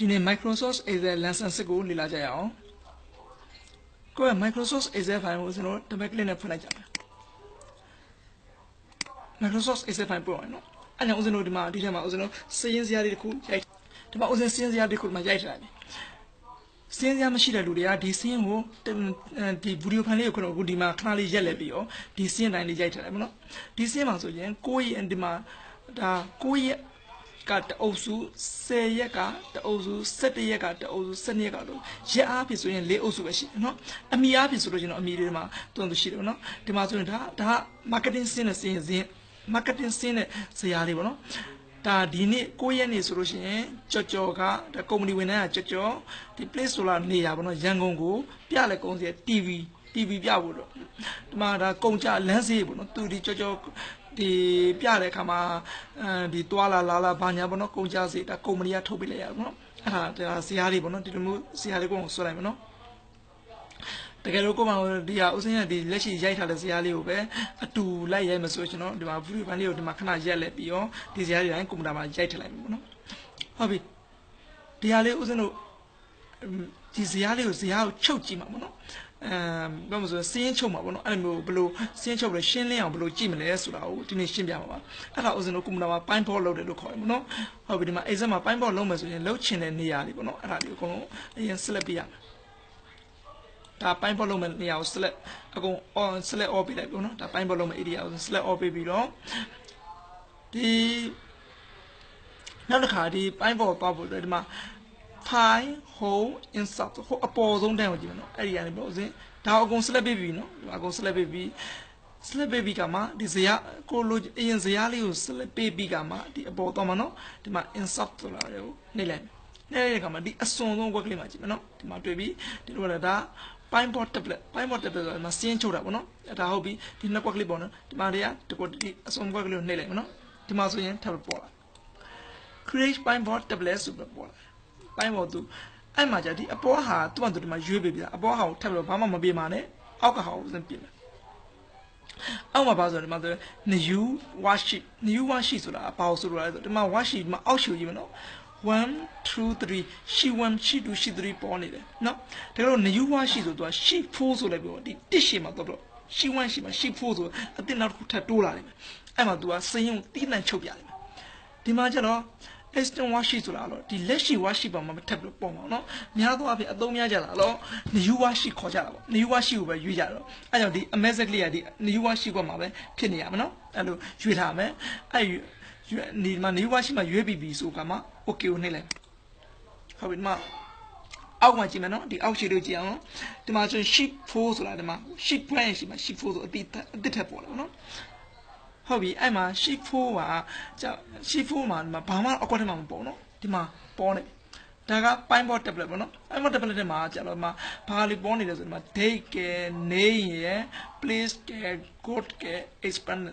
ဒီနေ့ Microsoft Excel lesson 6ကိုလေ့လာကြရအောင်ကိုယ့်ရဲ့ Microsoft Excel file ကိုကျွန်တော် double click နဲ့ဖွင့်လိုက်ကြမယ် Microsoft Excel file ပို့အောင်နော်အဲ့ကြောင့်ဦးဇင်းတို့ဒီမှာဒီထဲမှာဦးဇင်းတို့စရင်းစရာတွေတစ်ခုရိုက်ဒီမှာဦးဇင်းစရင်းစရာတစ်ခုဒီမှာရိုက်ထားတယ်စရင်းစရာမရှိတဲ့လူတွေကဒီစရင်းကိုဒီ video file လေးကိုခုဒီမှာခဏလေးရက်လက်ပြီးတော့ဒီစရင်းတိုင်းလေးရိုက်ထားတယ်ပေါ့နော်ဒီစရင်းမှာဆိုရင်ကိုယ့်ရဲ့ဒီမှာဒါကိုယ့်ရဲ့ကတအုပ်စု10ရက်ကတအုပ်စု17ရက်ကတအုပ်စု12ရက်ကလို့ရက်အားဖြင့်ဆိုရင်4အုပ်စုပဲရှိတယ်နော်အမီအားဖြင့်ဆိုလို့ကျွန်တော်အမီတွေမှာတွန်းသူရှိတယ်နော်ဒီမှာဆိုရင်ဒါ marketing စင်းနဲ့စင်း marketing စင်းနဲ့ဇာတ်လေးပေါ့နော်ဒါဒီနေ့9ရက်နေ့ဆိုလို့ရှိရင်ကြော်ကဒါကုမ္ပဏီဝန်ထမ်းကကြော်ဒီ Play Store နေရပါတော့ရန်ကုန်ကိုပြလဲကုန်းစီ TV ပြဖို့တော့ဒီမှာဒါကုံကြလမ်းစီပေါ့နော်သူဒီကြော်ဒီပြတဲ့အခါမှာဒီတွာလာလာဘာညာပေါ့နော်ကုံကြစီဒါကုမ္ပဏီကထုတ်ပေးလိုက်ရပေါ့နော်အဲ့ဒါဇာတ်လေးပေါ့နော်ဒီလိုမျိုးဇာတ်လေးကိုဆွဲလိုက်မယ်နော်တကယ်လို့ကိုမဒီဟာဦးစင်းရဒီလက်ရှိရိုက်ထားတဲ့ဇာတ်လေးကိုပဲအတူလိုက်ရိုက်မယ်ဆိုကျွန်တော်ဒီမှာ video file လေးကိုဒီမှာခဏရက်လက်ပြီးတော့ဒီဇာတ်လေးတိုင်းကွန်ပျူတာမှာရိုက်ထည့်လိုက်မယ်ပေါ့နော်ဟုတ်ပြီဒီဟာလေးဦးစင်းတို့ဒီဇာတ်လေးကိုချုပ်ကြည့်မှာပေါ့နော်ဘာလို့ဆိုစင်းချုပ်မှာပေါ့နော်အဲ့လိုမျိုးဘယ်လိုစင်းချုပ်လဲရှင်းလင်းအောင်ဘယ်လိုကြည့်မလဲဆိုတာကိုဒီနေ့ရှင်းပြပါပါအဲ့ဒါဦးစင်းတို့ကွန်ပျူတာမှာပိုင်းဖော့လုပ်တယ်လို့ခေါ်တယ်ပေါ့နော်ဟုတ်ပြီဒီမှာ exam မှာပိုင်းဖော့လုပ်မယ်ဆိုရင်လုပ်ချင်တဲ့နေရာလေးပေါ့နော်အဲ့ဒါလေးကိုအကုန်လုံးအရင် select ပေးရမယ်ဒါပိုင်းဖော့လုပ်မယ့်နေရာကို select အကုန် on select all ပေးလိုက်ပေါ့နော်ဒါပိုင်းဖော့လုပ်မယ့် area ကို select all ပေးပြီးတော့ဒီနောက်တစ်ခါဒီပိုင်းဖော့သွားဖို့ဒီမှာ file home insert ဟိုအပေါ်ဆုံးတန်းကိုကြည့်မယ်နော်အဲ့ဒီကနေပေါ့ဦးစင်းဒါအကုန် select ပေးပြီနော်ဒီမှာအကုန် select ပေးပြီး select ပေးပြီးကမှဒီဇာတ်ကိုလိုအရင်ဇာတ်လေးကို select ပေးပြီးကမှဒီအပေါ်သွားမှာနော်ဒီမှာ insert ဆိုတာကိုနှိပ်လိုက်မယ်နှိပ်လိုက်တဲ့အခါမှာဒီအစွန်ဆုံး work လေးမှာကြည့်မယ်နော်ဒီမှာတွေ့ပြီဒီလိုလည်းဒါပိုင်းပေါ် tablet ဆိုတာဒီမှာစင်းချုပ်တာပေါ့နော်အဲ့ဒါဟုတ်ပြီဒီနှစ်ကွက်ကလေးပေါ့နော်ဒီမှာတည်းကဒီအစွန်ကွက်ကလေးကိုနှိပ်လိုက်မယ်နော်ဒီမှာဆိုရင် tablet ပေါ်လာ create ပိုင်းပေါ် tablet ဆိုပြီးပေါ်လာပိုင်းပေါ်သူအဲ့မှာじゃဒီအပေါ်ဟာသူ့မှာသူဒီမှာရွေးပေးပြီလားအပေါ်ဟာကိုထပ်ပြီးတော့ဘာမှမပြေမှာနဲ့အောက်ကဟာကိုစပြင်မယ်အောက်မှာဘာဆိုတော့ဒီမှာဆို new worksheet ဆိုတာဘာလို့ဆိုတော့လဲဆိုဒီမှာ worksheet မှာအောက်ရှူကြီးမယ်နော်1 2 3 sheet 1 sheet 2 sheet 3ပေါ်နေတယ်เนาะဒါကြောင့် new worksheet ဆိုတော့ sheet 4ဆိုလိုက်ပြီးတော့ဒီတစ်ရှည်မှာတော့ sheet 1 sheet မှာ sheet 4ဆိုအတစ်နောက်တစ်ခုထပ်တိုးလာတယ်အဲ့မှာ तू ကစရင်တီးနှံချုပ်ပြတယ်ဒီမှာကျတော့ extend worksheet ဆိုတာတော့ဒီလက်ရှိ worksheet ပေါ်မှာထပ်ပြီးပုံပါနော်များသောအားဖြင့်အသုံးများကြတာတော့ new worksheet ခေါ်ကြတာပေါ့ new worksheet ကိုပဲရွေးကြတော့အဲ့ကြောင့်ဒီ amazing လေးကဒီ new worksheet ကမှာပဲဖြစ်နေရမှာနော်အဲ့လိုရွေးထားမယ်အဲ့ဒီမှာ new worksheet မှာရွေးပြီးပြီဆိုကမှ okay ကိုနှိပ်လိုက်ဟုတ်ပြီဒီမှာအောက်မှာကြည့်မယ်နော်ဒီအောက် sheet ကိုကြည့်အောင်ဒီမှာဆို sheet 4ဆိုတာဒီမှာ sheet 1 sheet မှာ sheet 4ဆိုအတိထက်ပေါ်လာနော်ဟုတ်ပြီအဲ့မှာ sheet 4ကsheet 4မှာဘာမှအကွက်ထဲမှာမပေါ်နော်ဒီမှာပေါ်နေဒါကပိုင်းပေါ် tablet ပေါ့နော်ပိုင်းပေါ် tablet ထဲမှာကျတော့မှာဘာလေးပေါ်နေလဲဆိုဒီမှာ date က name ရယ် place က code က expand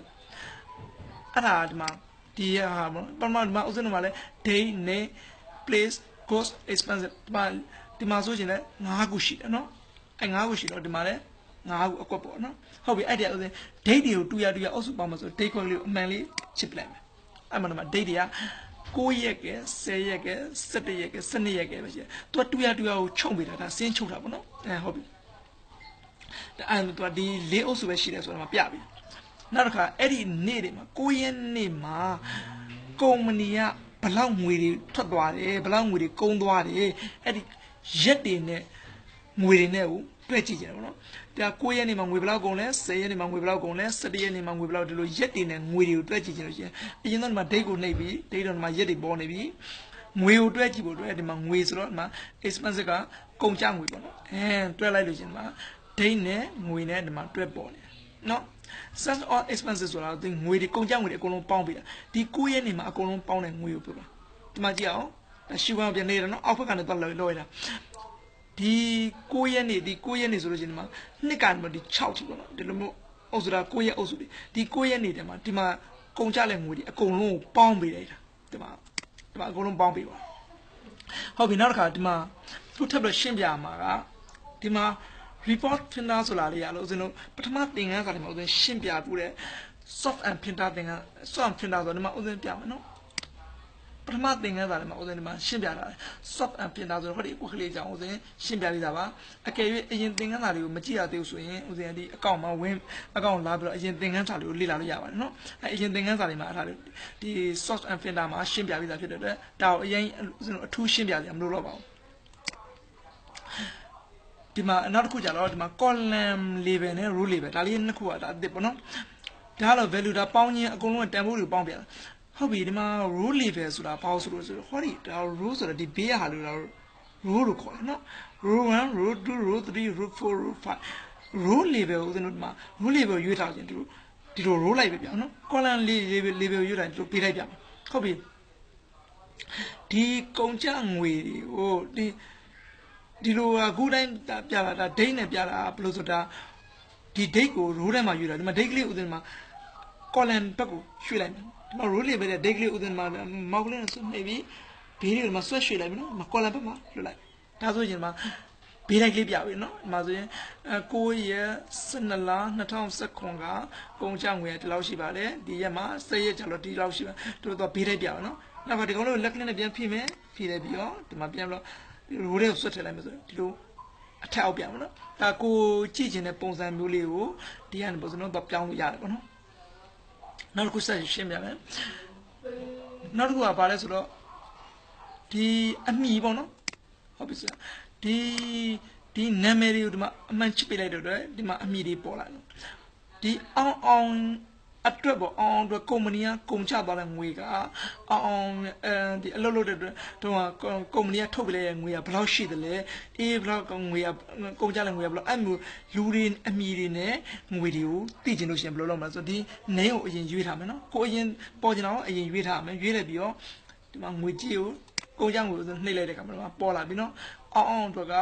အဲ့ဒါဒီမှာဒီဟာပေါ့ပထမဒီမှာဥစဉ်တော့မှာလဲ date name place code expand ဒီမှာဆိုရင်လည်း5ခုရှိတယ်နော်အဲ့5ခုရှိတော့ဒီမှာလဲ5ခုအကွက်ပေါ့နော်ဟုတ်ပြီအဲ့ဒီဥစဉ် date တွေကိုတူရအောက်စုပေါင်းမှာဆို date ခွက်လေးကိုအမှန်လေးချစ်ပလိုက်မယ်အဲ့မှာဒီမှာ date တွေက9ရက်က10ရက်က17ရက်က12ရက်ကပဲရှိတယ်သူကတူရကိုချုပ်ပေးတာဒါစင်းချုပ်တာပေါ့နော်ဟုတ်ပြီအဲ့သူကဒီ၄အုပ်စုပဲရှိတယ်ဆိုတော့မှပြပြီနောက်တစ်ခါအဲ့ဒီနေ့တွေမှာ9ရက်နေ့မှာကုမ္ပဏီကဘလောက်ငွေတွေထွက်သွားတယ်ဘလောက်ငွေတွေကုန်သွားတယ်အဲ့ဒီရက်တွေနဲ့ငွေတွေနဲ့ကိုတွက်ကြည့်ကြတယ်ပေါ့နော်ဒါ9ရက်နေ့မှာငွေဘလောက်ကုန်လဲ10ရက်နေ့မှာငွေဘလောက်ကုန်လဲ17ရက်နေ့မှာငွေဘလောက်ဒီလိုရက်တွေနဲ့ငွေတွေကိုတွက်ကြည့်ကြလို့ရှိရင်အရင်တော့ဒီမှာ date ကိုနှိပ်ပြီး date တော့ဒီမှာရက်တွေပေါ်နေပြီငွေကိုတွက်ကြည့်ဖို့အတွက်ဒီမှာငွေဆိုတော့ဒီမှာ expense ကကုန်ကျငွေပေါ့နော်တွက်လိုက်လို့ရှိရင်ဒီမှာ date နဲ့ငွေနဲ့ဒီမှာတွက်ပေါ်နေနော် sum of expenses ဆိုတာဒီငွေတွေကုန်ကျငွေတွေအကုန်လုံးပေါင်းပေးတာဒီ9ရက်နေ့မှာအကုန်လုံးပေါင်းတဲ့ငွေကိုပြောတာဒီမှာကြည့်အောင်ရှူဝမ်းပြန်နေတယ်နော်အောက်ဘက်ကနေတော့လော်ရတာဒီ9ရက်နေ့ဆိုလို့ရှိရင်ဒီမှာနှစ်ကနေမှဒီ6ထိပေါ့နော်ဒီလိုမျိုးအုပ်စုတာ9ရက်အုပ်စုဒီ9ရက်နေ့တည်းမှာဒီမှာကုန်ကြတဲ့ငွေတွေအကုန်လုံးကိုပေါင်းပေးလိုက်တာဒီမှာအကုန်လုံးပေါင်းပေးပါဟုတ်ပြီနောက်တစ်ခါဒီမှာသူထပ်ပြီးရှင်းပြမှာကဒီမှာ report printer ဆိုတာလေးရလို့ဦးဇင်းတို့ပထမသင်ခန်းစာတွေမှာဦးဇင်းရှင်းပြပူတဲ့ soft and printer သင်ခန်း soft and printer ဆိုတော့ဒီမှာဦးဇင်းပြမယ်နော်ပ ပထမသင်ခန်းစာထဲမှာဦးဇင်းဒီမှာရှင်းပြထားတယ် soft and ပြင်တာဆိုတော့ဟောဒီကိုကလေးကြောင့်ဦးဇင်းရှင်းပြလိုက်တာပါအကယ်၍အရင်သင်ခန်းစာတွေကိုမကြည့်ရသေးဘူးဆိုရင်ဦးဇင်းဒီအကောင့်မှာဝင်အကောင့်လာပြီးတော့အရင်သင်ခန်းစာတွေကိုလေ့လာလို့ရပါတယ်နော်အရင်သင်ခန်းစာတွေမှာအဲ့ဒါဒီ soft and ပြင်တာမှာရှင်းပြပြီးသားဖြစ်တဲ့အတွက်ဒါကိုအရင်ဦးဇင်းတို့အထူးရှင်းပြကြမလို့တော့ပါဘူးဒီမှာနောက်တစ်ခုကြတော့ဒီမှာ column label နဲ့ row label ဒါလေးနှစ်ခုကဒါအစ်စ်ပေါ့နော်ဒါတော့ value ဒါပေါင်းခြင်းအကုန်လုံးတန်ဖိုးတွေပေါင်းပြတာဟုတ်ပြီဒီမှာ row label ဆိုတာဘာလို့ဆိုလို့ဟောဒီဒါ row ဆိုတာဒီဘေးဟာလို့ဒါ row လို့ခေါ်တယ်နော် row 1 row 2 row 3 row 4 row 5 row label ဦးဇင်းတို့ဒီမှာ row label ရွေးထားခြင်းဒီလို row လိုက်ပဲပြောင်းနော် column label ရွေးထားရင်ဒီလိုပေးလိုက်ပြမယ်ဟုတ်ပြီဒီကုန်ကျငွေတွေကိုဒီလိုအခုတိုင်းပြတာဒါ date နဲ့ပြတာဘယ်လိုဆိုတာဒီ date ကို row ထဲမှာရွေးတာဒီမှာ date ကလေးဦးဇင်းမှာ column ဘက်ကိုရွှေ့လိုက်မယ်ဒီမှာ row label တဲ့ date ကလေးဦးဇင်းမှာမောက်ကလေးနဲ့ဆွနေပြီးဘေးလေးကိုမှာဆွဲရွှေ့လိုက်ပြီနော်ဒီမှာ column ဘက်မှာလွှတ်လိုက်ဒါဆိုရင်မှာဘေးလိုက်ကလေးပြပြီနော်ဒီမှာဆိုရင်9ရက်12လ2019ကကုန်ကျငွေဒီလောက်ရှိပါတယ်ဒီရက်မှာ10ရက်ကျတော့ဒီလောက်ရှိပါတို့တော့ဘေးလိုက်ပြပါနော်နောက်ကဒီကောင်လေးလက်ကလေးနဲ့ပြန်ဖြည့်မယ်ဖြည့်လိုက်ပြီးတော့ဒီမှာပြန်ပြီးတော့ရိုးလေးကိုဆွတ်ထည့်လိုက်မယ်ဆိုရင်ဒီလိုအထက်အောက်ပြန်ပါနော်ဒါကိုကြည့်ချင်တဲ့ပုံစံမျိုးလေးကိုဒီကနေပုံစံတော့ပြောင်းလို့ရတယ်ပေါ့နော်နောက်တစ်ခုဆက်ရှင်းပြမယ်နောက်တစ်ခုကဘာလဲဆိုတော့ဒီအမီပေါ့နော်ဟုတ်ပြီစဒီနာမည်တွေကိုဒီမှာအမှန်ချစ်ပေးလိုက်တဲ့အတွက်ဒီမှာအမီတွေပေါ်လာတယ်ဒီအောင်အတွက်ပေါ့အောင်အတွက်ကုမ္ပဏီကကုန်ချသွားတဲ့ငွေကအောင်ဒီအလုပ်လုပ်တဲ့အတွက်တော့ကုမ္ပဏီကထုတ်ပေးလိုက်တဲ့ငွေကဘယ်လောက်ရှိသလဲအေးဘယ်လောက်ငွေကကုန်ချတဲ့ငွေကဘယ်လောက်အဲ့မျိုးလူတွေအမီတွေနဲ့ငွေတွေကိုသိချင်လို့ရှိရင်ဘယ်လိုလုပ်မလဲဆိုတော့ဒီ name ကိုအရင်ရွေးထားမယ်နော်ကိုအရင်ပေါ်ချင်တော့အရင်ရွေးထားမယ်ရွေးလိုက်ပြီးတော့ဒီမှာငွေကြေးကိုကုန်ကျငွေကိုနှိပ်လိုက်တဲ့အခါမှာပေါ်လာပြီနော်အောင်အတွက်က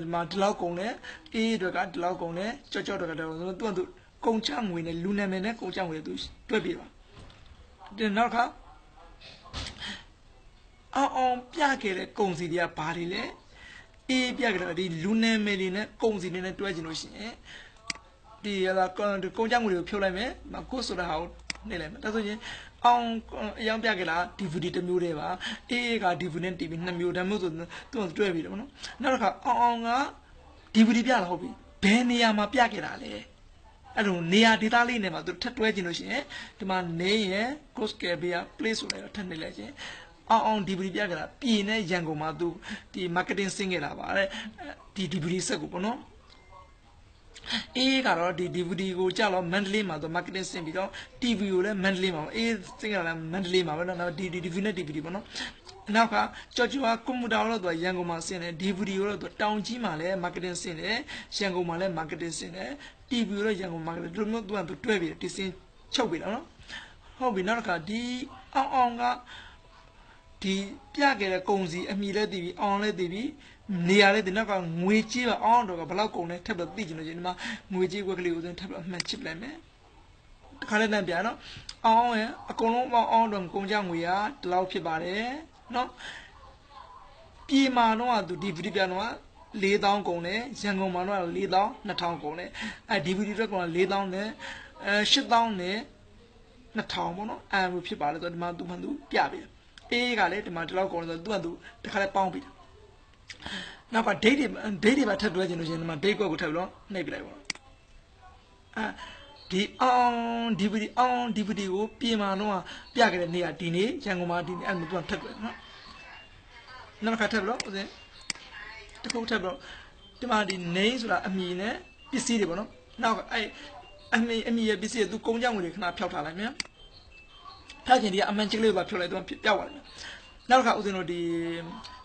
ဒီမှာဒီလောက်ကုန်တယ်အေးအတွက်ကဒီလောက်ကုန်တယ်ကြော့အတွက်ကသူကကုန်ချငွေနဲ့လူနာမည်နဲ့ကုန်ချငွေသူတွဲပြပါဒီနောက်ခါအောင်ပြခဲ့တဲ့ကုန်စီတွေကဘာတွေလဲအေးပြခဲ့တဲ့ဒီလူနာမည်တွေနဲ့ကုန်စီတွေနဲ့တွဲကျင်လို့ရှိရင်ဒီကုန်ချငွေကိုဖြုတ်လိုက်မယ်ကိုဆိုတာဟာကိုနှိပ်လိုက်မယ်ဒါဆိုရင်အောင်အယောင်ပြခဲ့လား DVD တစ်မျိုးတည်းပါအေးက DVD နဲ့ TV နှစ်မျိုးဒါမျိုးဆိုသူ့တွဲပြီးတယ်ဗောနော်နောက်တစ်ခါအောင်က DVD ပြလာဟုတ်ပြီဘယ်နေရာမှာပြခဲ့တာလဲအဲ့လိုနေရာဒေသလေးနဲ့မှာသူထပ်တွဲကျင်လို့ရှိရင်ဒီမှာနေရယ် cost care ဘေးက place ဆိုလိုက်တော့ထပ်နေလိုက်ချင်းအောင် DVD ပြခဲ့တာပြည်နဲ့ရန်ကုန်မှာသူဒီ marketing ဆင်းခဲ့တာပါတဲ့ဒီ DVD ဆက်ကိုပေါ့နော်အေးကတော့ဒီ DVD ကိုကြာတော့မန္တလေးမှာသူ marketing ဆင်းပြီးတော့ TV ကိုလည်းမန္တလေးမှာအေးဆင်းကြတာမန္တလေးမှာပဲနော်ဒီ DVD နဲ့ DVD ပေါ့နော်နောက်ကကြော်ကြွားကွန်ပျူတာတော့သူရန်ကုန်မှာဆင်းတယ် DVD ကိုတော့သူတောင်ကြီးမှာလည်း marketing ဆင်းတယ်ရန်ကုန်မှာလည်း marketing ဆင်းတယ် TV ကိုတော့ရန်ကုန်မှာလည်းဒီလိုမျိုးသူတွဲပြီးဒီစင်းချုပ်ပြီးတော့နော်ဟုတ်ပြီနောက်တစ်ခါဒီအောင်ကဒီပြခဲ့တဲ့ကုန်စီအမိလည်းတည်ပြီးအောင်လည်းတည်ပြီးနေရာလေးဒီနောက်ကငွေကြေးပါအောင်တော့ကဘလောက်ကုန်လဲထပ်ပြီးသိချင်လို့ရှင်ဒီမှာငွေကြေးကွက်ကလေးကိုထပ်ပြီးအမှန်ချစ်လိုက်မယ်တခါလေးတန်းပြနော်အောင်ရဲ့အကုန်လုံးပေါင်းအောင်တော့ကုန်ကြငွေကဒီလောက်ဖြစ်ပါတယ်နော်ပြေမာတော့သူဒီဗီဒီယိုပြတော့4000ကုန်တယ်ရန်ကုန်မှာတော့4000 2000ကုန်တယ်အဲ DVD တော့ကုန်4000နဲ့8000နဲ့2000ပေါ့နော်အဲလိုဖြစ်ပါလေဆိုတော့ဒီမှာသူမှသူပြပြီအေးကလည်းဒီမှာဒီလောက်ကုန်တယ်ဆိုတော့သူတခါလေးပေါင်းပြီနောက်က date တွေပါထပ်တွဲချင်လို့ရှိရင်ဒီမှာ date ကွက်ကိုထပ်ပြီးတော့နှိပ်ပြလိုက်ပါဒီDVD ကိုပြင်မာတော့ပြခဲ့တဲ့နေ့ကဒီနေ့ရန်ကုန်မှာဒီနေ့အဲ့လိုသူကထပ်တွဲနော်နောက်တစ်ခါထပ်ပြီးတော့ဦးစင်းတစ်ခုထပ်ပြီးတော့ဒီမှာဒီ name ဆိုတာအမည်နဲ့ပစ္စည်းတွေပေါ့နော်နောက်အဲ့အမည်ရဲ့ပစ္စည်းသူကုန်းကြောင်ငွေတွေခဏဖျောက်ထားလိုက်မယ်ဖျောက်ခြင်းဒီကအမှန်ချစ်လေးကိုဖြုတ်လိုက်တော့ပျောက်သွားတယ်နောက်တစ်ခါဦးစင်းတို့ဒီ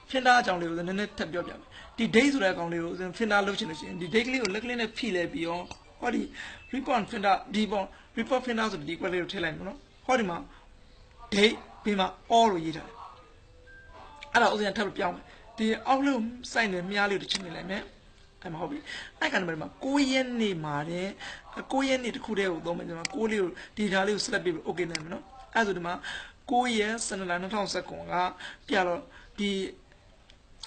ဖင်တာအကြောင်းလေးကိုနည်းနည်းထပ်ပြောပြမယ်ဒီ date ဆိုတဲ့အကောင်လေးကိုဖင်တာလုပ်ချင်လို့ရှိရင်ဒီ date ကလေးကိုလက်ကလေးနဲ့ဖိလဲပြီးတော့ဟောဒီ report ဖင်တာဒီပေါ့ report ဖင်တာဆိုဒီကွက်လေးကိုထည့်လိုက်မယ်နော်ဟောဒီမှာ date ပြီးမှ all လို့ရေးထားတယ်အဲ့ဒါဦးစင်းထပ်ပြောင်းမယ်ဒီအောက်လို့စိုက်နေမြားလေးကိုတစ်ချက်နေလိုက်မယ်အဲ့မှာဟုတ်ပြီအဲ့ကနံပါတ်မှာ9ရက်နေ့မှာတဲ့9ရက်နေ့တစ်ခုတည်းကိုသုံးမယ်ဒီမှာ9လေးကိုဒီဓာတ်လေးကို select ပြီး okay နိုင်မယ်နော်အဲ့ဆိုဒီမှာ9ရက်12လ2019ကပြတော့ဒီ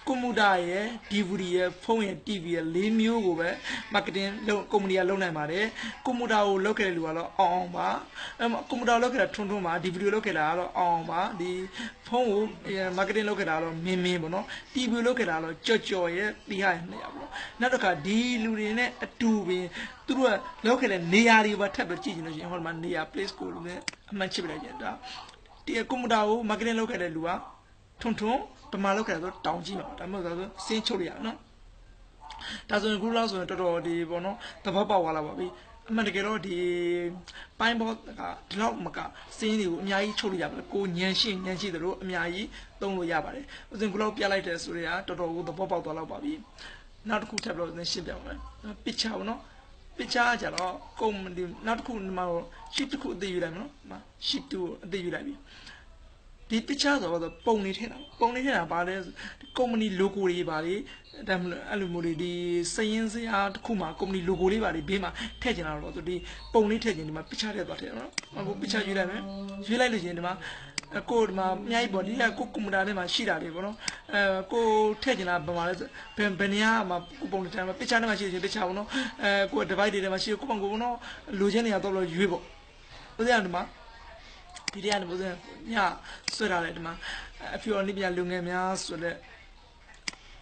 9 Kumuda ye, DVD ye, phone ye, TV ye, limio go be, marketing company alone and mare, Kumuda look at Lualo on ba, Kumuda look at Tunduma, DVD look at Alo on ba, the phone marketing look at Alo, Mimi bono, TV look at Alo, Jojo ye, behind Nataka D Lurine, a two through a local nearly what type of chicken in Holman near play school, a manchip agenda. The Kumuda marketing look at Lua, Tonton. Pamaloka town gym, Tamazo, Saint Choliano. Doesn't good also the bono, the Papa Wallaby, Managero, the Pine Bot, Dlog Maca, Saint Yai Cholia, go Yanshi, Yanshi the road, Miai, don't Yabare. Was in Globia like the Suria, Toto, the Papa Wallaby. Not cool tableau than ship down. Pitcher, no? Pitcher, come, not cool, Mao, ship to cook the Udamo, ship to the Udami. The pictures of the pony about the company locally body, them alumuri, the science art, Kuma, company locally body, Bima, taking out of the pony taking my picture about it. I will picture you there. You like the gentleman, a code my body, a cookumada, my sheet out of go taking up my Penia, my coupon time, a picture, my picture, go divided, my shield, Kumango, Lugenia, dollar, you. The animal. The animal, yeah, so that man. If you only be a lungemia, so that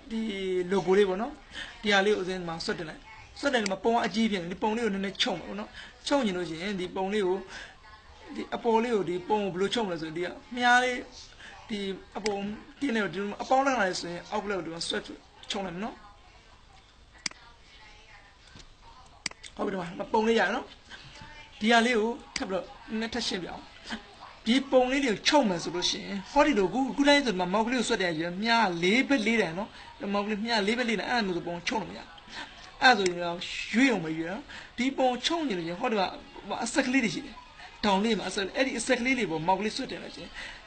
the logo, no, the alley was in my certain. So then my pong achieving the pony on the chong, no, chong, you know, the pony, the Apollo, the pong blue chong, as a dear. Merely the upon dinner, apologizing, upload on sweat chong, no. How do I? My pony, no. The alley, tablet, Natasha. People only choma solution. How did you go? Good answer, my Mowgli so that you are labor leader, no? The Mowgli, me a labor leader, and the bone chomia. As you know, you my year, people choming, how do I suck lady? Don't leave us any suck lady, but Mowgli so that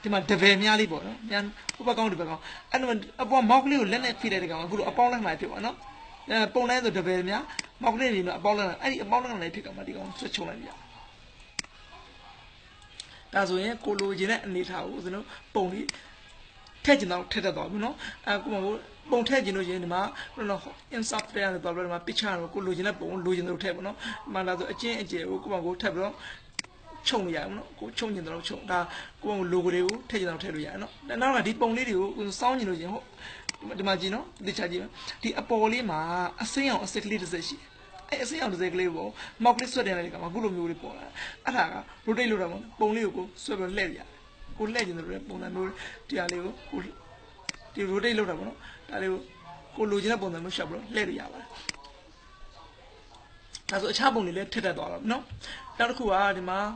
the man Devemia libo, Yan Upagon to Bagon. And when upon Mowgli, let it feed it go upon my people, no? Pona the Devemia, Mowgli, about any about I pick up my own such a that's when Cologina and Nita was no pony. Taking out Tedadog, no? Bone tagging no in software and the dollar, pitcher, Cologina, bone, losing the table, no? Manado, a change, go table, Chomiano, go chong in the road, go logo, taking out Tedriano. Now I did bone lady who sound you know, the Magino, the Chagino, the Apolima, a saying of sick little she. I say on the glebo, Mowgli so then I come a good report. Ataga, Rodelo, Bonio, Silver Ledia, good legend the Bonano, Dialeo, the Rodelo, Daleo, Colugina Bonamo Shabro, Ledia. As a chaboni let $10, no? Darkua, the ma,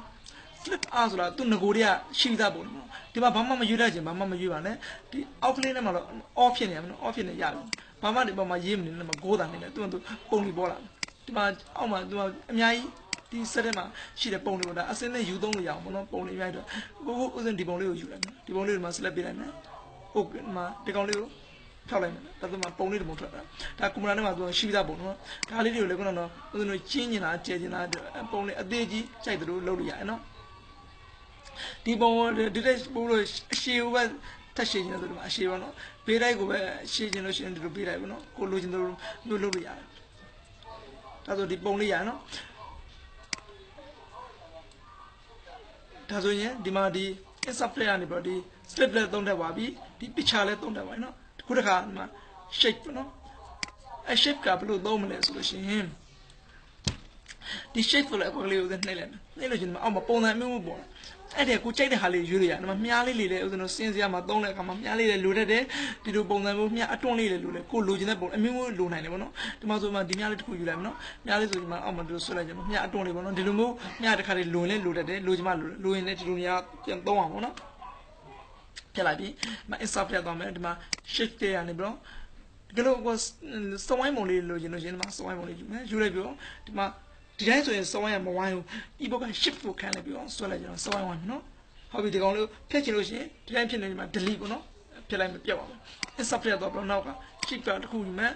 flip Azula, Tunagoria, Shidabo, the Mamma Urajan, Mamma Yuane, the outline often a yard. Mamma, the Mamma Yim, and Godan, and Pony Bola. The cinema, she the pony with I said, you don't yam, no pony rider. Who wasn't the pony you? The pony must let be oh, ma, the only telling that my pony the motor. Takumana was she that bono. Galileo Legono was no change in our changing a pony a deji, check the Lodia, no. The bone, the dress bolo, she was touching the she will not. Pirago, she generation to be able to go losing the Lodia. That's what the Boliano. That's what the Madi is a play anybody. Sliplet don't have wabi, the pichalet don't have no. Kudakan, shape no. A shape couple of dominant solution him. The shape for like live than Nelen. Nelen, I'm a pona move. I could check the Halley Julia, and Miali, no sense Madonna, Miali, Lude, the Lubona move me at only Lule, cool Luginable, and Mimu Luna, the Mazuma, the Miali to Ulano, Miali to my Amadou Solajan, me at only one on the Lumu, me at the Carry Lune, Lude, Lujma, Luin, Lunia, and Doamona. Telabi, my insufferable domain, my shift day and the bro. The girl was so I'm only Lugin, so I'm only Julio, my. The answer is so I am a wine. People can ship for canopy on Solid, so I want no. How we go to Petty, the champion in my deliver, no? Pilam Piawa. It's a player of Noka. Cheap out the cool man.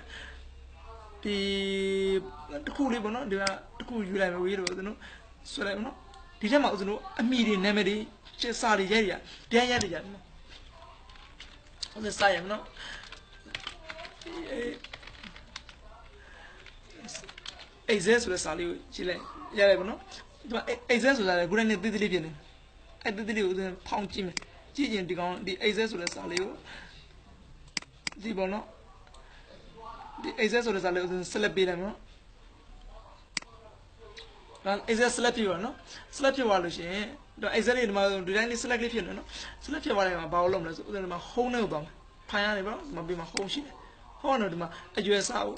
The cool liver, no? The cool you have a widow, no? So I know. The Jama was no a median remedy, Chesari area. The Ayarian. On the side, no? exist ဆိုတဲ့စာလေးကိုကြည့်လိုက်ရတယ်ပေါ့နော်ဒီမှာ exist ဆိုတာလည်းကိုယ်နဲ့တိတိလေးဖြစ်နေအဲ့တိတိလေးကိုဖောင်းကြည့်မယ်ကြည့်ရင်ဒီကောင်ဒီ exist ဆိုတဲ့စာလေးကိုဒီပေါ့နော်ဒီ exist ဆိုတဲ့စာလေးကို select ပေးလိုက်မယ်နော်ဒါ exist select ပြပါနော် select ပြသွားလို့ရှိရင်ဒါ exist လေးဒီမှာဒီတိုင်းလေး select လေးဖြစ်နေနော် select ပြသွားတဲ့အခါမှာဘာလို့လုပ်မလဲဆိုဥပမာဒီမှာ home နဲ့ကိုသွားမယ်ဖိုင်ရတယ်ပေါ့ဒီမှာပြီးမှာ home ရှိတယ် home တော့ဒီမှာအရွယ်စာကိ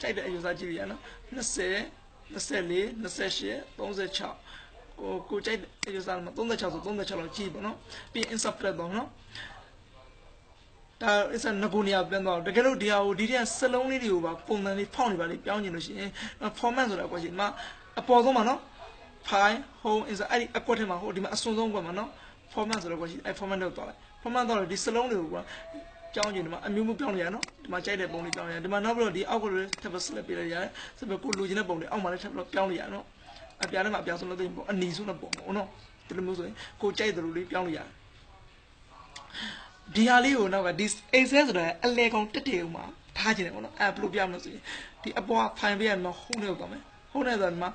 ုကြိုက်တဲ့အရွယ်စာကြည့်ရနော်20 24 28 36ကိုကြိုက်တဲ့အရွယ်စာမှာ36ဆို36လောက်ကြည့်ပေါ့နော်ပြီး insert ပြတော့နော်ဒါ insert ငကိုနေရာပြန်တော့တကယ်လို့ဒီဟာကိုဒီတဲ့စလုံးလေးတွေကိုပါပုံစံလေးဖောက်နေပါလိပြောင်းနေလို့ရှိရင် format ဆိုတာကွာရှင်ဒီမှာအပေါ်ဆုံးမှာနော် file home insert အဲ့ဒီအကွက်ထဲမှာဟိုဒီမှာအစွန်းဆုံးကွက်မှာနော် format ဆိုတော့ကွာရှင်အဲ့ format တော့သွားလိုက် format တော့ဒီစလုံးတွေကိုကွာကြောင်းကျင်ဒီမှာအမျိုးမျိုးပြောင်းနေရနော်ဒီမှာကြိုက်တဲ့ပုံလေးပြောင်းနေရဒီမှာနောက်ပြီးတော့ဒီအောက်ကလေးထပ်ပြီး select ပေးလိုက်ရတယ်ဆက်ပြီးကိုလိုချင်တဲ့ပုံလေးအောက်မှာလည်းထပ်ပြီးပြောင်းနေရနော်အပြားထဲမှာအပြားဆုံးလို့သိရင်ပေါ့အနီဆုံးတဲ့ပုံပေါ့နော်ဒီလိုမျိုးဆိုရင်ကိုကြိုက်တယ်လို့လေးပြောင်းလို့ရတယ်ဒီဟာလေးကိုနောက်ကဒီ access ဆိုတာအလဲကောင်တက်တယ်ဥမှာထားခြင်းတယ်ပေါ့နော်အဲ့ဘယ်လိုပြောင်းမလို့ဆိုရင်ဒီအပေါ် file ပေးရမှာ home နဲ့တော့မယ် home နဲ့ဆိုတော့ဒီမှာ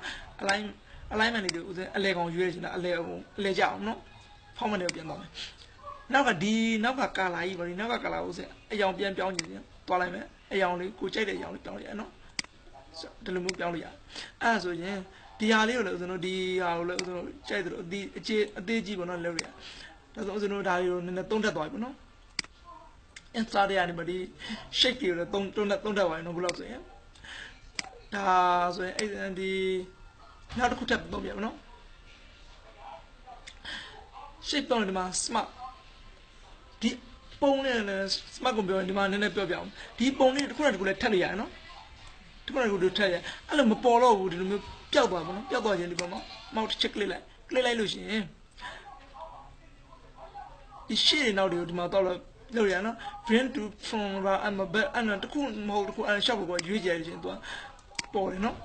alignment လေးတွေဥစဉ်အလဲကောင်ရွေးရချင်တာအလဲကြအောင်နော် format နဲ့ပြန်သွားမယ်နောက်ကဒီနောက်က color ကြီးပေါ့ဒီနောက်က color ဥစဉ်အရောင်ပြန်ပြောင်းခြင်းသွားလိုက်မယ်အရောင်လေးကိုကြိုက်တဲ့အရောင်လေးပြောင်းလိုက်ရနော်ဒီလိုမျိုးပြောင်းလို့ရအဲ့ဒါဆိုရင်ဒီဟာလေးကိုလည်းဥစဉ်တို့ဒီဟာကိုလည်းဥစဉ်တို့ကြိုက်တယ်လို့အသေးကြီးပေါ့နော်လောက်ရဒါဆိုဥစဉ်တို့ဒါလေးကိုနည်းနည်းသုံးထပ်သွားပြီပေါ့နော် insert ရနေမှာဒီ shape တွေကိုလည်းသုံးထပ်သွားရင်တော့ဘယ်လောက်ဆိုရင်ဒါဆိုရင်အဲ့ဒီနောက်တစ်ခုထပ်သုံးပြပါနော် shape တော့ဒီမှာ smart ဒီပုံနဲ့ smart ကိုပြောရင်ဒီမှာနည်းနည်းပြောပြအောင်ဒီပုံလေးတစ်ခုနဲ့တစ်ခုလည်းထပ်လို့ရတယ်နော်တစ်ခုနဲ့တစ်ခုတို့ထပ်ရအဲ့လိုမပေါ်တော့ဘူးဒီလိုမျိုးပျောက်သွားပါနော်ပျောက်သွားခြင်းဒီပုံမှာ mouse ချက်ကလစ်လိုက်လို့ရှိရင်ဒီရှေ့နောက်တွေကိုဒီမှာတော့လုပ်ရနော် bring to from အမဘက်အဲ့တော့တစ်ခုမဟုတ်တစ်ခုအဲ့ရှောက်ကိုရွေးကြရခြင်းသူကပေါ်တယ်နော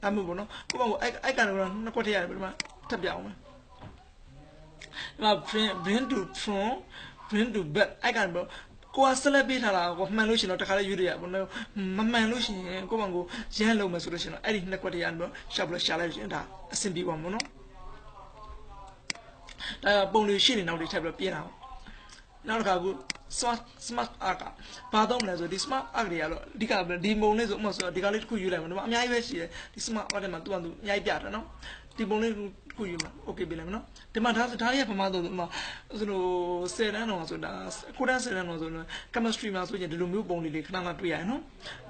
်အဲ့မျိုးပေါ့နော်ကိုပေါ့အဲ့ကန်ကတော့နှစ်ခွက်ထည့်ရတယ်ဒီမှာထပ်ပြအောင်မယ်ဒီမှာ bring to from bring to back အဲ့ကန်ပေါ့ကိုကဆက်လက်ပေးထားတာကိုမှန်လို့ရှိရင်တော့တခါလေးရွေးရရပေါ့နော်မမှန်လို့ရှိရင်ကိုပေါ့ကိုရမ်းလုံးမယ်ဆိုလို့ရှိရင်တော့အဲ့ဒီနှစ်ခွက်ထည့်ရတယ်ပေါ့ရှောက်ပြီးရှာလိုက်လို့ရှိရင်ဒါအဆင်ပြေပါမို့နော်ဒါပုံလေးရှေ့နေနောက်လေးထပ်ပြီးပြင်အောင်နောက်တစ်ခါခု smart arc ဘာတော့မလဲဆိုဒီ smart arc တွေကတော့အဓိကဒီပုံလေးဆိုဥပမာဆိုဒီကလေးတစ်ခုယူလိုက်မှာဒီမှာအများကြီးပဲရှိတယ်ဒီ smart arc ထဲမှာသူ့အများကြီးပြတယ်နော်ဒီပုံလေးတစ်ခုယူမှာ okay ပြင်လိုက်မယ်နော်ဒီမှာဒါရဲ့ပမာတော့ဥပမာဆိုလို့10တန်းတော့ဆိုတာ9တန်း10တန်းတော့ဆိုလို့ chemistry မှာဆိုရင်ဒီလိုမျိုးပုံလေးတွေခဏခဏတွေ့ရတယ်နော်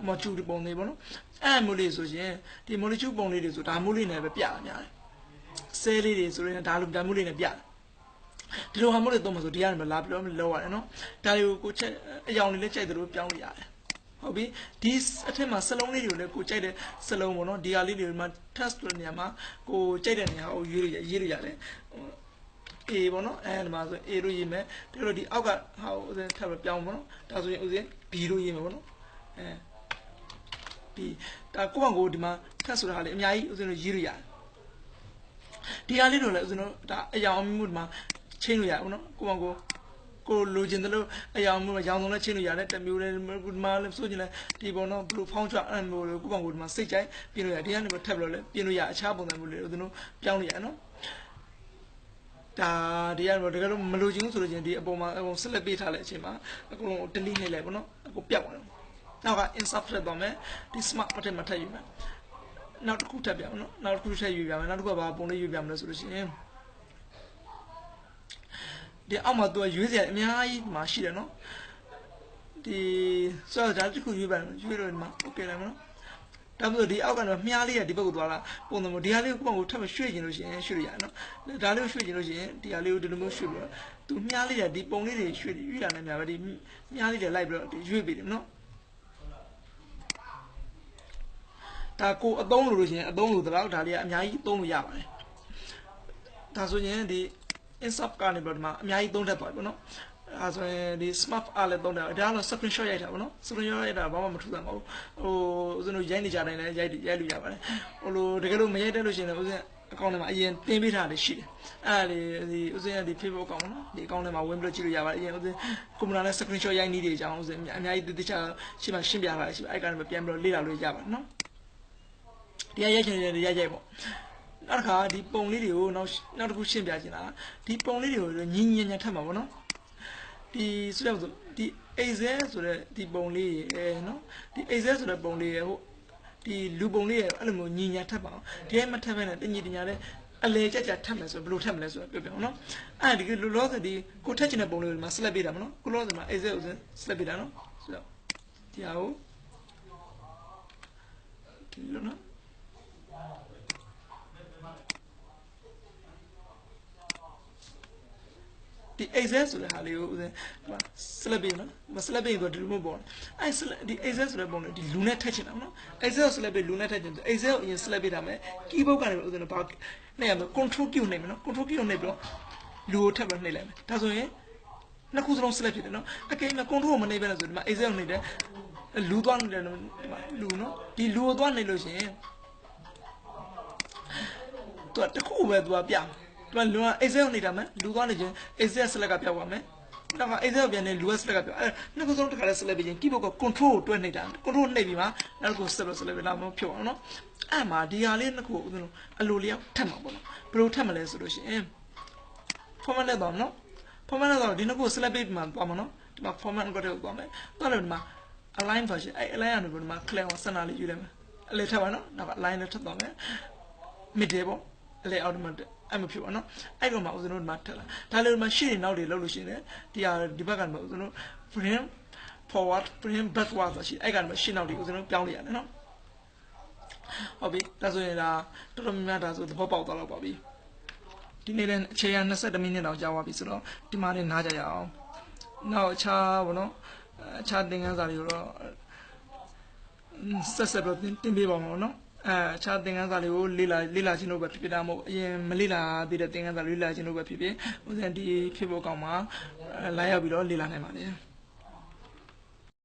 molecule ပုံလေးပေါ့နော်အဲ့မျိုးလေးဆိုရင်ဒီ molecule ပုံလေးတွေဆိုဒါမျိုးလေးနဲ့ပဲပြတာများတယ် cell လေးတွေဆိုရင်ဒါလိုမျိုးလေးနဲ့ပြတယ်ဒီလိုဟာမျိုးတွေသုံးမှာဆိုဒီကနေမလာပြီးတော့လောက်ရတယ်နော်ဒါတွေကိုချက်အယောင်လေးလည်းကြိုက်တယ်လို့ပြောင်းလို့ရတယ်ဟုတ်ပြီဒီအထက်မှာစလုံးလေးတွေကိုလည်းကိုကြိုက်တဲ့စလုံးပေါ့နော်ဒီဟာလေးတွေမှာ test လုပ်နေရမှာကိုကြိုက်တဲ့နေရာကိုရေးလို့ရတယ် A ပေါ့နော်အဲဒီမှာဆို A လို့ရေးမယ်ဒါလို့ဒီအောက်ကဟာကိုဥစဉ်ထပ်ပြီးပြောင်းပေါ့နော်ဒါဆိုရင်ဥစဉ် B လို့ရေးမယ်ပေါ့နော်B ဒါကိုယ့်ဘက်ကိုဒီမှာ test ဆိုတာဟာလေအများကြီးဥစဉ်လို့ရေးလို့ရတယ်ဒီဟာလေးတွေလည်းဥစဉ်တို့ဒါအယောင်မျိုးဒီမှာချင်းလို့ရအောင်နော်ကိုလိုချင်တယ်လို့အယောင်မျိုးရောင်စုံနဲ့ချင်းလို့ရတယ်တမျိုးလည်းဒီမှာလည်းဆိုချင်လဲဒီပုံတော့ဘလူးဖောင်းချအဲ့မျိုးကိုယ့်ဘက်ကိုဒီမှာစိတ်ကြိုက်ပြင်လို့ရဒီကနေထပ်ပြီးတော့လည်းပြင်လို့ရအခြားပုံစံမျိုးလေးဥစဉ်တို့ပြောင်းလို့ရနော်ဒါဒီကတော့တကယ်လို့မလိုချင်ဘူးဆိုလို့ချင်းဒီအပေါ်မှာအကုန်ဆက်လက်ပေးထားတဲ့အချိန်မှာအကုန်လုံး delete နှိပ်လိုက်ပေါ့နော်အကုန်ပြတ်သွားတယ်နောက်က insert ထည့်သွားမယ်ဒီ smart ပတ်ထဲမှာထည့်ယူမယ်နောက်တစ်ခုထပ်ပြအောင်နော်နောက်တစ်ခုထည့်ယူပြမယ်နောက်တစ်ခုကဘာပုံလေးယူပြမလဲဆိုလို့ရှိရင်ဒီအောက်မှာသူကရွေးစရာအများကြီးမှာရှိတယ်နော်ဒီဆိုတော့ဒါတစ်ခုရွေးပါရွေးလို့ဒီမှာ okay လိုက်မနော်ဒါပေမဲ့ဒီအောက်ကတော့မြားလေးကဒီဘက်ကိုသွားတာပုံစံမျိုးဒီဟာလေးကိုကိုထပ်မရွှေ့ကျင်လို့ရှိရင်ရွှေ့ရရနော်ဒါလေးကိုရွှေ့ကျင်လို့ရှိရင်ဒီဟာလေးကိုဒီလိုမျိုးရွှေ့ပြီးတော့သူမြားလေးကဒီပုံလေးတွေရွှေ့ရနေမှာပဲဒီမြားလေးတွေလိုက်ပြီးတော့ရွေ့ပြီးတယ်နော်ဒါကိုအသုံးလို့ရှိရင်အသုံးလို့တော့ဒါလေးကအများကြီးသုံးလို့ရပါတယ်ဒါဆိုရင်ဒီ insert ကနေပြီးတော့ဒီမှာအများကြီးသုံးတတ်သွားပြီပေါ့နော်အဲဆိုရင်ဒီ smart အားလည်းသုံးတယ်ဒါကတော့ screenshot ရိုက်တာပေါ့နော် screenshot ရိုက်တာဘာမှမထူးဆန်းပါဘူးဟိုဦးဇင်းတို့ရိုက်နေကြတိုင်းလည်းရိုက်လို့ရပါတယ်ဟိုလိုတကယ်လို့မရိုက်တတ်လို့ရှိရင်လည်းဦးဇင်း အကောင့်ထဲမှာအရင်တင်ပေးထားတယ်ရှိတယ်အဲ့ဒါဒီဦးစင်းကဒီ Facebook အကောင့်နော်ဒီအကောင့်ထဲမှာဝင်ပြီးတော့ကြည့်လို့ရပါတယ်အရင်ဦးစင်းကွန်ပျူတာနဲ့ screenshot ရိုက်နည်းတွေအကြောင်းဦးစင်းအများကြီးတခြားရှင်းပြထားတယ်ရှိပါအဲ့ကနေပြန်ပြီးတော့လေ့လာလို့ရပါတယ်နော်ဒီရိုက်ချင်တယ်ရိုက်ပေါ့နောက်တစ်ခါဒီပုံလေးတွေကိုနောက်တစ်ခုရှင်းပြချင်တာဒီပုံလေးတွေကိုညင်ညင်ညံထပ်မှာပေါ့နော်ဒီဆိုတော့ဒီ Excel ဆိုတဲ့ဒီပုံလေးရယ်နော်ဒီ Excel ဆိုတဲ့ပုံလေးရယ်ဟိုဒီလူပုံလေးရယ်အဲ့လိုမျိုးညင်ညံထပ်ပါအောင်ဒီထဲမှာထပ်ပဲနဲ့တညီတညာတဲ့အလေကြကြထပ်မယ်ဆိုဘယ်လိုထပ်မလဲဆိုတော့ပြောပြအောင်နော်အဲ့ဒီလိုလောဆိုဒီကိုထက်ချင်တဲ့ပုံလေးကိုဒီမှာ select ပေးတာမနော်ကိုလောဆိုမှာ Excel ကို select ပေးတာနော်ဆိုတော့ဒီဟာကိုဒီလိုနော်ဒီ Excel ဆိုတဲ့ဟာလေးကိုဦးစင်းဒီမှာ select ပေးနော်မ select ပေးတော့ဒီလိုမျိုးပေါ့အဲ့ဒီ Excel ဆိုတဲ့ပုံလေးဒီလူနဲ့ထက်ချင်တာနော် Excel ကို select ပေးလူနဲ့ထက်ချင်တယ် Excel ကိုအရင် select ပေးတာမယ် keyboard ကနေဦးစင်းတော့ဘာနဲ့ရမလဲ control key ကိုနှိပ်မယ်နော် control key ကိုနှိပ်ပြီးတော့လူကိုထပ်ပြီးနှိပ်လိုက်မယ်ဒါဆိုရင်နှစ်ခုစလုံး select ဖြစ်တယ်နော်အကယ်၍ control ကိုမနှိပ်ဘဲနဲ့ဆိုဒီမှာ Excel ကိုနှိပ်တယ်လူသွားနေတယ်ဒီမှာလူနော်ဒီလူကိုသွားနှိပ်လို့ရှိရင်သူကတခုပဲသူကပြတယ်ဒီမှာလူက Excel ကိုနေတာမယ်လူသွားနေချင်း Excel select ကပြောက်သွားမယ်နောက်က Excel ပြန်နေလူက select ကပြောက်အဲ့နှစ်ခုစလုံးတစ်ခါလဲ select ပြီးချင်း keyboard က control ကိုတွဲနေတာ control နှိပ်ပြီးမှနောက်တစ်ခု select ပြီးလာမဖြုတ်အောင်နော်အဲ့မှာဒီဟာလေးနှစ်ခုဦးဇင်းတို့အလိုလျောက်ထပ်မှာပေါ့နော်ဘယ်လိုထပ်မလဲဆိုလို့ရှိရင် format နဲ့တော့နော် format နဲ့တော့ဒီနှစ်ခု select ပြီးမှသွားမှာနော်ဒီမှာ format ကိုတက်သွားမယ်သွားလို့ဒီမှာ align version အဲ့ align ကနေပြီးဒီမှာ clear ကိုစနာလေးယူလိုက်မယ်အလေထပ်ပါနော်နောက်က align နဲ့ထပ်သွားမယ် middle ပေါ့အလေ automaticအဲ့မဖြစ်ပါနော်အဲ့တော့မှဦးဇင်းတို့ဒီမှာထက်လာဒါလည်းဒီမှာရှေ့နောက်တွေလောက်လို့ရှိရင်ဒီဟာဒီဘက်ကနေဦးဇင်းတို့ bring forward bring backward ဆိုရှိအဲ့ကနေရှေ့နောက်တွေဦးဇင်းတို့ပြောင်းလိုက်ရတယ်နော်ဟုတ်ပြီဒါဆိုရင်ဒါတော်တော်များများဒါဆိုသဘောပေါက်သွားတော့ပါပြီဒီနေ့လည်းအခြေခံ22မိနစ်တောင်ကြာသွားပြီဆိုတော့ဒီမှာလည်းနားကြရအောင်နောက်အခြားဘောနော်အခြားသင်ခန်းစာတွေကိုတော့ဆက်ပြီးတင်ပေးပါမှာနော်အခြားသင်ခန်းစာတွေကိုလေ့လာခြင်းတို့ပဲဖြစ်ဖြစ်တာမဟုတ်အရင်မလေ့လာသေးတဲ့သင်ခန်းစာလေ့လာခြင်းတို့ပဲဖြစ်ဖြစ်ဦးဇင်းဒီ Facebook ကောင်မှာလာရောက်ပြီးတော့လေ့လာနိုင်ပါတယ်